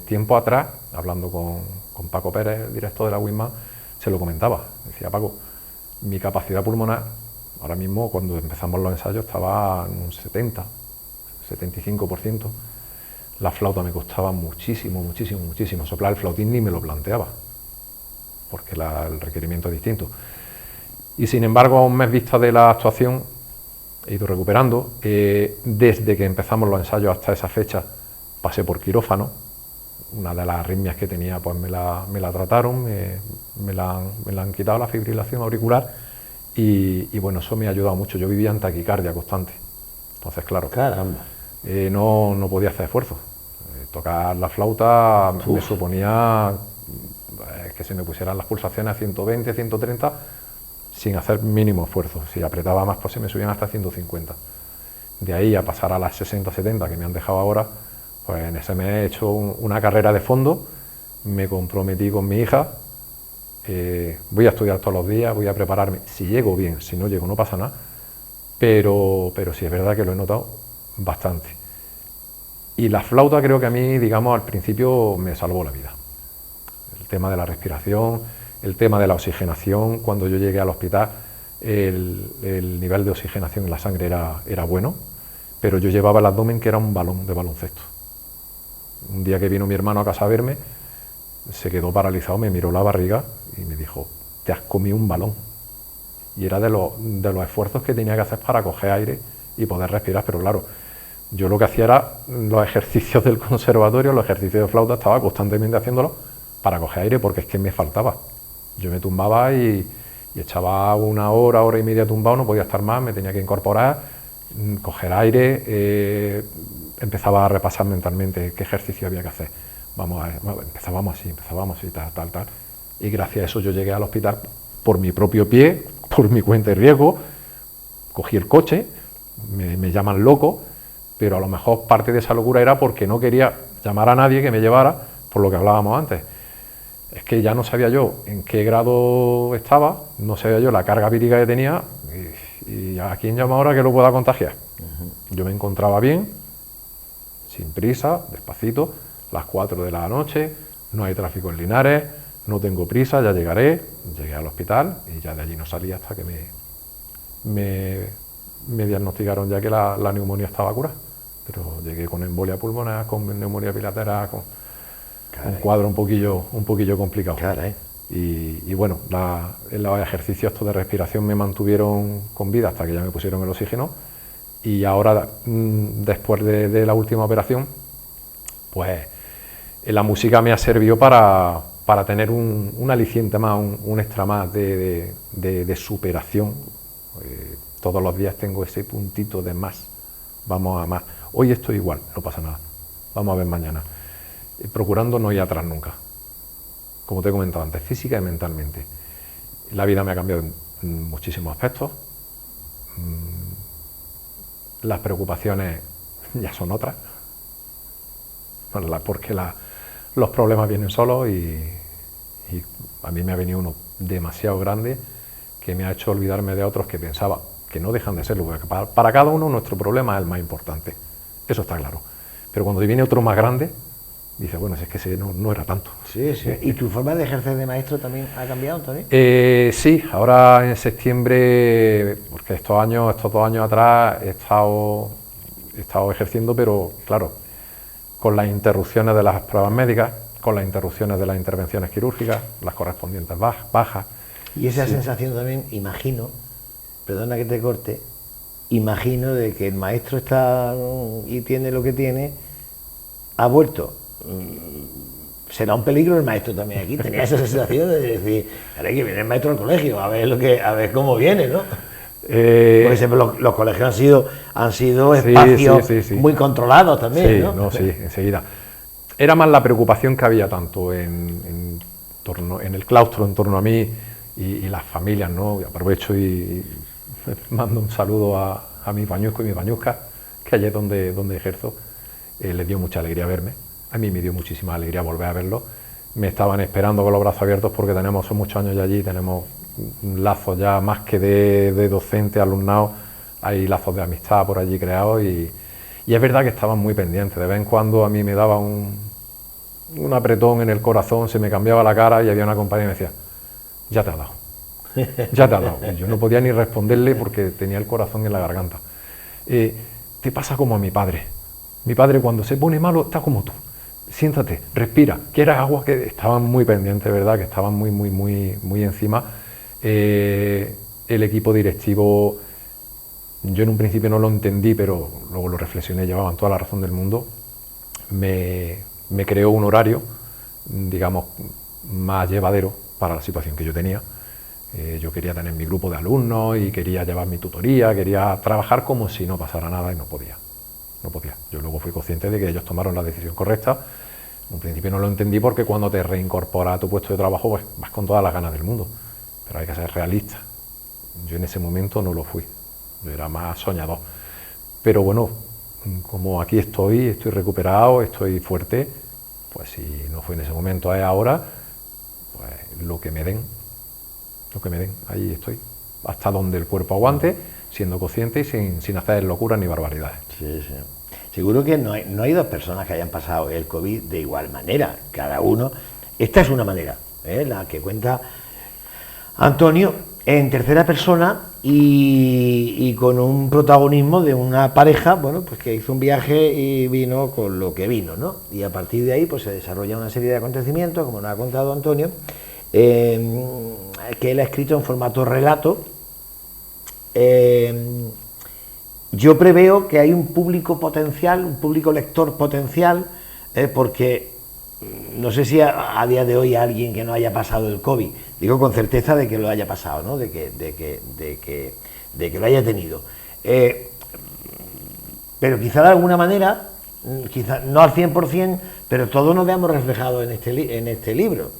Tiempo atrás, hablando con Paco Pérez, el director de la Wind Band, se lo comentaba. Decía, Paco, mi capacidad pulmonar, ahora mismo cuando empezamos los ensayos estaba en un 75%. La flauta me costaba muchísimo. Soplar el flautín ni me lo planteaba, porque el requerimiento es distinto. Y sin embargo, a un mes vista de la actuación, he ido recuperando. Desde que empezamos los ensayos hasta esa fecha, pasé por quirófano. Una de las arritmias que tenía, pues me la trataron, me la han quitado, la fibrilación auricular, y bueno, eso me ha ayudado mucho. Yo vivía en taquicardia constante. Entonces, claro, caramba, no podía hacer esfuerzo. Tocar la flauta me suponía que se me pusieran las pulsaciones a 120, 130, sin hacer mínimo esfuerzo. Si apretaba más, pues se me subían hasta 150. De ahí a pasar a las 60, 70 que me han dejado ahora, pues en ese mes he hecho una carrera de fondo, me comprometí con mi hija, voy a estudiar todos los días, voy a prepararme, si llego bien, si no llego no pasa nada, pero sí es verdad que lo he notado bastante. Y la flauta creo que a mí, digamos, al principio me salvó la vida. El tema de la respiración, el tema de la oxigenación. Cuando yo llegué al hospital, el nivel de oxigenación en la sangre era bueno, pero yo llevaba el abdomen que era un balón de baloncesto. Un día que vino mi hermano a casa a verme, se quedó paralizado, me miró la barriga y me dijo, te has comido un balón. Y era de los esfuerzos que tenía que hacer para coger aire y poder respirar, pero claro, yo lo que hacía era los ejercicios del conservatorio, los ejercicios de flauta, estaba constantemente haciéndolos para coger aire, porque es que me faltaba. Yo me tumbaba y echaba una hora y media tumbado, no podía estar más, me tenía que incorporar, coger aire, empezaba a repasar mentalmente qué ejercicio había que hacer. Empezábamos así, tal. Y gracias a eso yo llegué al hospital por mi propio pie, por mi cuenta y riesgo, cogí el coche, me llaman loco, pero a lo mejor parte de esa locura era porque no quería llamar a nadie que me llevara, por lo que hablábamos antes. Es que ya no sabía yo en qué grado estaba, no sabía yo la carga vírica que tenía, y a quién llama ahora que lo pueda contagiar. Yo me encontraba bien, sin prisa, despacito, las 4 de la noche, no hay tráfico en Linares, no tengo prisa, ya llegué al hospital y ya de allí no salí hasta que me diagnosticaron ya que la neumonía estaba curada. Pero llegué con embolia pulmonar, con neumonía bilateral, con un cuadro un poquillo complicado. Y bueno, los ejercicios estos de respiración me mantuvieron con vida hasta que ya me pusieron el oxígeno, y ahora, después de la última operación, pues la música me ha servido para tener un aliciente más, un extra más de superación. Todos los días tengo ese puntito de más, vamos a más. Hoy estoy igual, no pasa nada, vamos a ver mañana. Procurando no ir atrás nunca, como te he comentado antes, física y mentalmente. La vida me ha cambiado en muchísimos aspectos. Las preocupaciones ya son otras, porque los problemas vienen solos, y a mí me ha venido uno demasiado grande que me ha hecho olvidarme de otros que pensaba que no dejan de serlo, porque para cada uno nuestro problema es el más importante, eso está claro. Pero cuando te viene otro más grande, dices, bueno, si es que ese no era tanto. Sí. ¿Y tu forma de ejercer de maestro también ha cambiado, Tony? Sí, ahora en septiembre, porque estos 2 años atrás he estado ejerciendo, pero claro, con las interrupciones de las pruebas médicas, con las interrupciones de las intervenciones quirúrgicas, las correspondientes bajas. Y esa sensación también, imagino, perdona que te corte, imagino de que el maestro está y tiene lo que tiene, ha vuelto. Será un peligro el maestro también aquí. Tenía esa sensación de decir, hay que viene el maestro al colegio, a ver cómo viene, ¿no? Porque siempre los colegios han sido Sí, espacios sí. muy controlados también, Sí, ¿no? no, sí, enseguida. Era más la preocupación que había tanto en el claustro en torno a mí y las familias, ¿no? Y aprovecho y mando un saludo a mi pañusco y mi pañusca, que allí es donde ejerzo. Les dio mucha alegría verme. A mí me dio muchísima alegría volver a verlo. Me estaban esperando con los brazos abiertos porque son muchos años ya allí, tenemos lazos ya más que de docente, alumnado, hay lazos de amistad por allí creados y es verdad que estaban muy pendientes. De vez en cuando a mí me daba un apretón en el corazón, se me cambiaba la cara y había una compañera que me decía, ya te ha dado, ya te ha dado. Y yo no podía ni responderle porque tenía el corazón en la garganta. Te pasa como a mi padre. Mi padre cuando se pone malo está como tú. Siéntate, respira, ¿quieres agua? Que estaban muy pendientes, ¿verdad? Que estaban muy encima. El equipo directivo, yo en un principio no lo entendí, pero luego lo reflexioné, llevaban toda la razón del mundo. Me creó un horario, digamos, más llevadero para la situación que yo tenía. Yo quería tener mi grupo de alumnos y quería llevar mi tutoría, quería trabajar como si no pasara nada y no podía. Yo luego fui consciente de que ellos tomaron la decisión correcta. En un principio no lo entendí porque cuando te reincorporas a tu puesto de trabajo pues vas con todas las ganas del mundo, pero hay que ser realista. Yo en ese momento no lo fui, yo era más soñador. Pero bueno, como aquí estoy recuperado, estoy fuerte, pues si no fue en ese momento, es ahora, pues lo que me den, ahí estoy, hasta donde el cuerpo aguante, siendo consciente y sin hacer locuras ni barbaridades. Sí. Seguro que no hay dos personas que hayan pasado el COVID de igual manera, cada uno. Esta es una manera, la que cuenta Antonio, en tercera persona y con un protagonismo de una pareja, bueno, pues que hizo un viaje y vino con lo que vino, ¿no? Y a partir de ahí pues se desarrolla una serie de acontecimientos, como nos ha contado Antonio, que él ha escrito en formato relato. Yo preveo que hay un público potencial, un público lector potencial, porque no sé si a día de hoy hay alguien que no haya pasado el COVID, digo con certeza de que lo haya pasado, ¿no? de que lo haya tenido. Pero quizá de alguna manera, quizá no al 100%, pero todos nos veamos reflejados en este libro.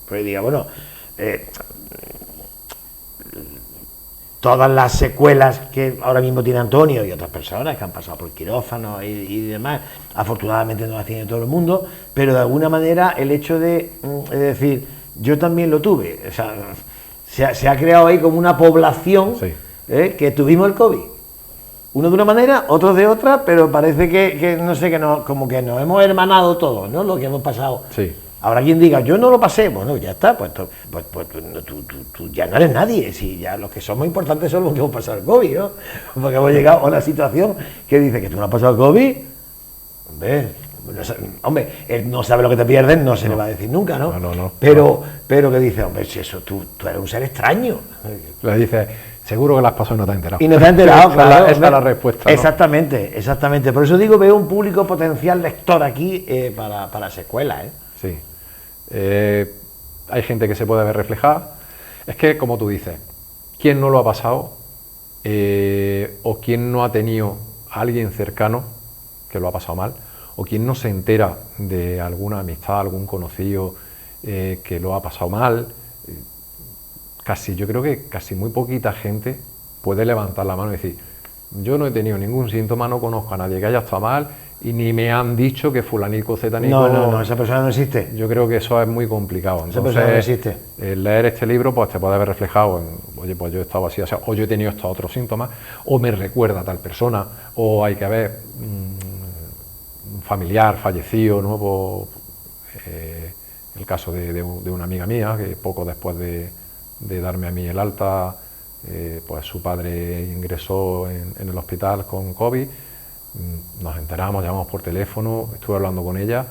Pues diga, bueno, todas las secuelas que ahora mismo tiene Antonio y otras personas que han pasado por quirófano y demás, afortunadamente no las tiene todo el mundo, pero de alguna manera el hecho de decir, yo también lo tuve, o sea, se ha creado ahí como una población, sí, que tuvimos el COVID. Uno de una manera, otros de otra, pero parece que no sé, como que nos hemos hermanado todos, ¿no? Lo que hemos pasado. Sí. Ahora quien diga, yo no lo pasé, bueno, ya está, pues tú ya no eres nadie, si ya los que somos importantes son los que hemos pasado el COVID, ¿no? Porque hemos llegado a una situación que dice que tú no has pasado el COVID, hombre, él no sabe lo que te pierdes, no se le va a decir nunca, ¿no? No. Pero que dice, hombre, si eso, tú eres un ser extraño. Le dice, seguro que las pasó y no te has enterado. Y no te has enterado, claro. Esa es la respuesta, ¿no? Exactamente. Por eso digo, veo un público potencial lector aquí para secuelas, ¿eh? Sí. Hay gente que se puede ver reflejada. Es que, como tú dices, ¿quién no lo ha pasado? O quién no ha tenido a alguien cercano que lo ha pasado mal, o quien no se entera de alguna amistad, algún conocido que lo ha pasado mal. Yo creo que casi muy poquita gente puede levantar la mano y decir, yo no he tenido ningún síntoma, no conozco a nadie que haya estado mal y ni me han dicho que fulanico, cetanico... No, esa persona no existe. Yo creo que eso es muy complicado. Entonces, esa persona no existe. Leer este libro pues te puede ver reflejado en, oye, pues yo he estado así, o yo he tenido estos otros síntomas, o me recuerda a tal persona, o hay que ver un familiar fallecido, ¿no? El caso de una amiga mía, que poco después de darme a mí el alta, pues su padre ingresó en el hospital con COVID. Nos enteramos, llamamos por teléfono, estuve hablando con ella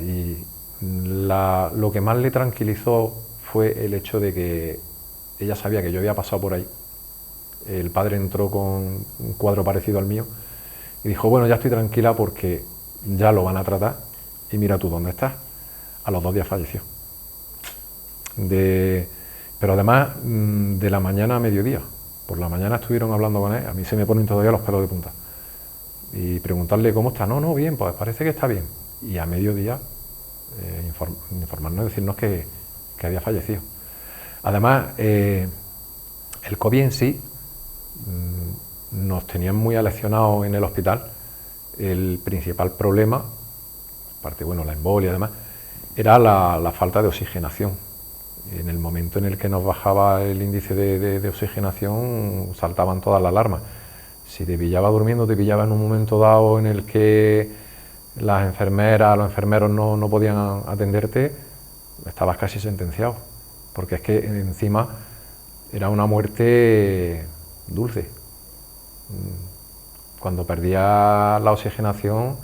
y lo que más le tranquilizó fue el hecho de que ella sabía que yo había pasado por ahí. El padre entró con un cuadro parecido al mío y dijo, bueno, ya estoy tranquila porque ya lo van a tratar y mira tú dónde estás. A los 2 días falleció. Pero además de la mañana a mediodía. Por la mañana estuvieron hablando con él, a mí se me ponen todavía los pelos de punta. Y preguntarle cómo está, no, bien, pues parece que está bien. Y a mediodía informarnos, decirnos que había fallecido. Además, el COVID en sí nos tenían muy aleccionados en el hospital. El principal problema, aparte, bueno, la embolia y demás, era la falta de oxigenación. En el momento en el que nos bajaba el índice de oxigenación, saltaban todas las alarmas. Si te pillaba durmiendo, te pillaba en un momento dado en el que las enfermeras, los enfermeros no podían atenderte, estabas casi sentenciado, porque es que encima era una muerte dulce. Cuando perdía la oxigenación,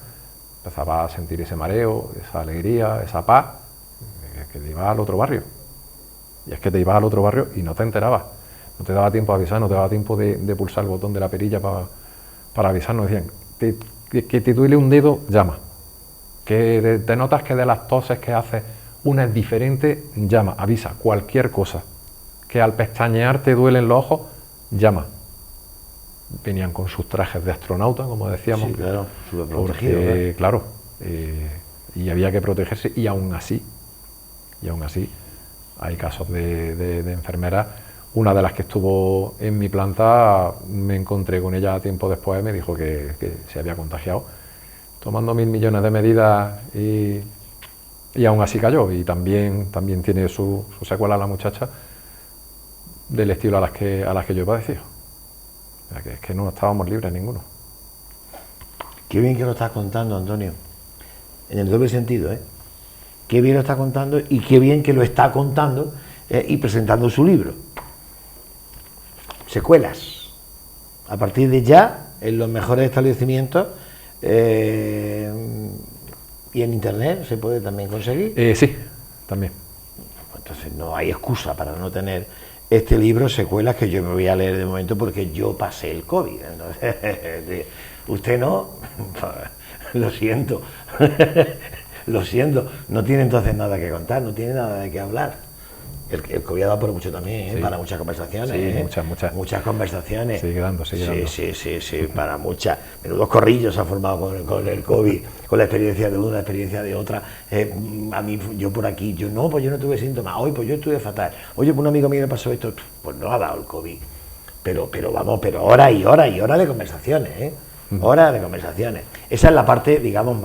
empezaba a sentir ese mareo, esa alegría, esa paz, que te ibas al otro barrio. Y es que te ibas al otro barrio y no te enterabas, no te daba tiempo a avisar, no te daba tiempo de pulsar el botón de la perilla para avisarnos. Decían, que te duele un dedo, llama. Que te notas que de las toses que haces una es diferente, llama, avisa, cualquier cosa. Que al pestañear te duelen los ojos, llama. Venían con sus trajes de astronauta, como decíamos. Sí, claro, súper protegido, porque, claro, y había que protegerse, y aún así, hay casos de enfermeras. Una de las que estuvo en mi planta, me encontré con ella tiempo después, me dijo que se había contagiado, tomando 1000 millones de medidas, y aún así cayó. Y también tiene su secuela la muchacha, del estilo a las que yo he padecido. O sea, que es que no estábamos libres ninguno. Qué bien que lo estás contando, Antonio, en el doble sentido, ¿eh? Qué bien lo está contando y qué bien que lo está contando y presentando su libro. Secuelas. A partir de ya, en los mejores establecimientos y en internet se puede también conseguir. Sí, también. Entonces no hay excusa para no tener este libro, Secuelas, que yo me voy a leer de momento porque yo pasé el COVID. Entonces, usted no, lo siento. Lo siento, no tiene entonces nada que contar, no tiene nada de qué hablar. El COVID ha dado por mucho también, sí, para muchas conversaciones. Sí, muchas conversaciones. Sigue dando. Sí, para muchas. Menudos corrillos se han formado con el COVID, con la experiencia de una, la experiencia de otra. A mí, yo por aquí, yo no tuve síntomas. Hoy, pues yo estuve fatal. Oye, pues un amigo mío me pasó esto, pues no ha dado el COVID. Pero horas y horas y horas de conversaciones, Horas de conversaciones. Esa es la parte, digamos,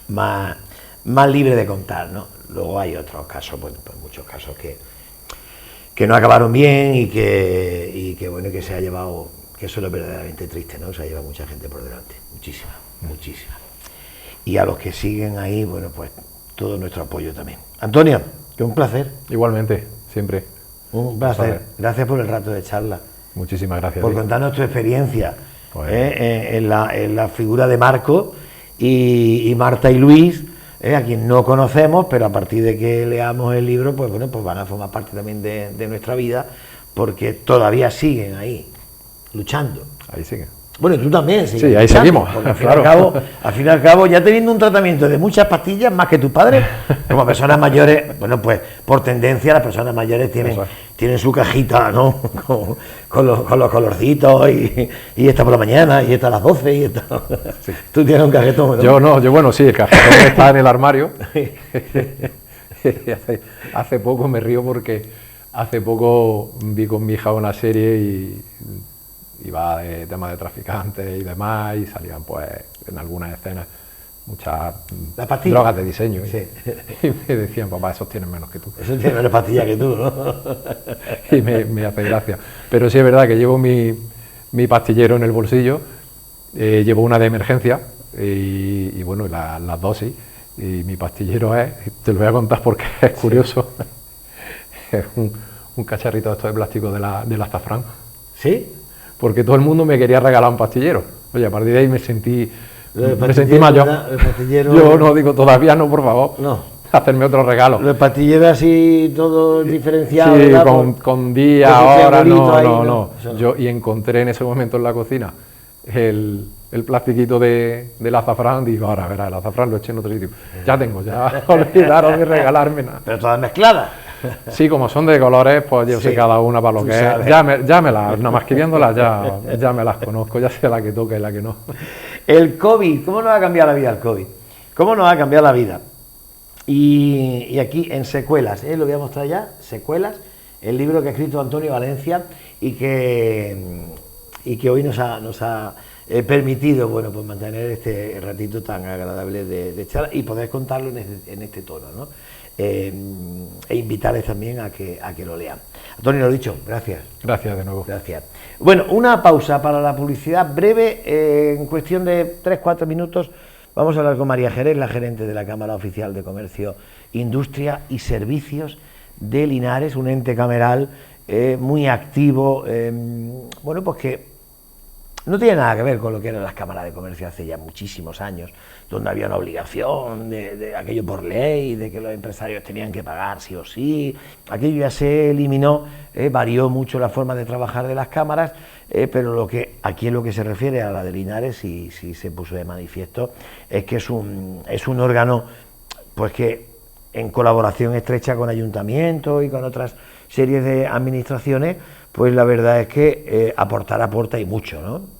más libre de contar, ¿no? Luego hay otros casos, pues muchos casos que no acabaron bien y que bueno, que se ha llevado, que eso es lo verdaderamente triste, ¿no? Se ha llevado mucha gente por delante, muchísima. Y a los que siguen ahí, bueno, pues todo nuestro apoyo también. Antonio, que un placer. Igualmente, siempre. Un placer. Gracias por el rato de charla. Muchísimas gracias. Por contarnos tu experiencia pues, en la figura de Marco y Marta y Luis, a quien no conocemos, pero a partir de que leamos el libro, pues bueno, pues van a formar parte también de nuestra vida, porque todavía siguen ahí, luchando. Ahí siguen. Bueno, y tú también sigues. Sí, ahí seguimos. Al fin y al cabo, ya teniendo un tratamiento de muchas pastillas, más que tus padres, como personas mayores, bueno, pues por tendencia las personas mayores tienen su cajita, ¿no? Con los colorcitos y esta por la mañana, y esta a las 12, y esta... Sí. Tú tienes un cajetón, ¿no? Yo sí, el cajetón está en el armario. Hace poco me río porque hace poco vi con mi hija una serie y iba de temas de traficantes y demás, y salían pues en algunas escenas muchas drogas de diseño. Sí. Y me decían, papá, esos tienen menos que tú. Esos tienen menos pastillas que tú, ¿no? Y me hace gracia. Pero sí es verdad que llevo mi pastillero en el bolsillo, llevo una de emergencia y bueno, las dosis. Y mi pastillero te lo voy a contar porque es curioso, es un cacharrito de estos de plástico del azafrán. ¿Sí? Porque todo el mundo me quería regalar un pastillero. Oye, a partir de ahí me sentí mayor. Yo no digo, todavía no, por favor. No. Hacerme otro regalo. Los pastilleros así, todo diferenciado. Sí, con día, hora, no. Y encontré en ese momento en la cocina el plastiquito del azafrán. Digo, ahora verá, el azafrán lo eché en otro sitio. Ya tengo, ya olvidaros de regalarme nada. Pero todas mezcladas. Sí, como son de colores, pues yo Sí, sé cada una para lo tú que sabes. es. Ya me las, nada más que viéndolas ya me las conozco, ya sé la que toca y la que no. El COVID, ¿cómo nos ha cambiado la vida el COVID? ¿Cómo nos ha cambiado la vida? Y aquí en Secuelas, lo voy a mostrar ya, Secuelas, el libro que ha escrito Antonio Valencia y que hoy nos ha permitido, bueno, pues mantener este ratito tan agradable de charla y poder contarlo en este tono, ¿no? E invitarles también a que lo lean. Antonio, lo dicho, gracias. Gracias de nuevo. Gracias. Bueno, una pausa para la publicidad breve, en cuestión de 3-4 minutos. Vamos a hablar con María Jerez, la gerente de la Cámara Oficial de Comercio, Industria y Servicios de Linares, un ente cameral muy activo, bueno, pues que no tiene nada que ver con lo que eran las cámaras de comercio hace ya muchísimos años, donde había una obligación de aquello por ley, de que los empresarios tenían que pagar sí o sí. Aquello ya se eliminó, varió mucho la forma de trabajar de las cámaras, pero aquí en lo que se refiere a la de Linares, sí se puso de manifiesto, es que es un órgano pues que en colaboración estrecha con ayuntamientos y con otras series de administraciones, pues la verdad es que aporta y mucho, ¿no?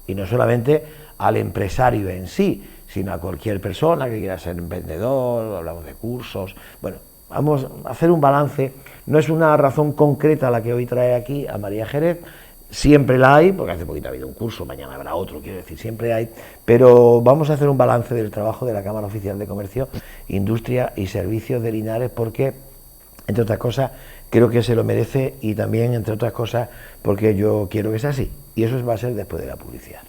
Y no solamente al empresario en sí, sino a cualquier persona que quiera ser emprendedor, hablamos de cursos. Bueno, vamos a hacer un balance, no es una razón concreta la que hoy trae aquí a María Jerez, siempre la hay, porque hace poquito ha habido un curso, mañana habrá otro, quiero decir, siempre hay, pero vamos a hacer un balance del trabajo de la Cámara Oficial de Comercio, Industria y Servicios de Linares, porque, entre otras cosas, creo que se lo merece y también, entre otras cosas, porque yo quiero que sea así. Y eso va a ser después de la publicidad.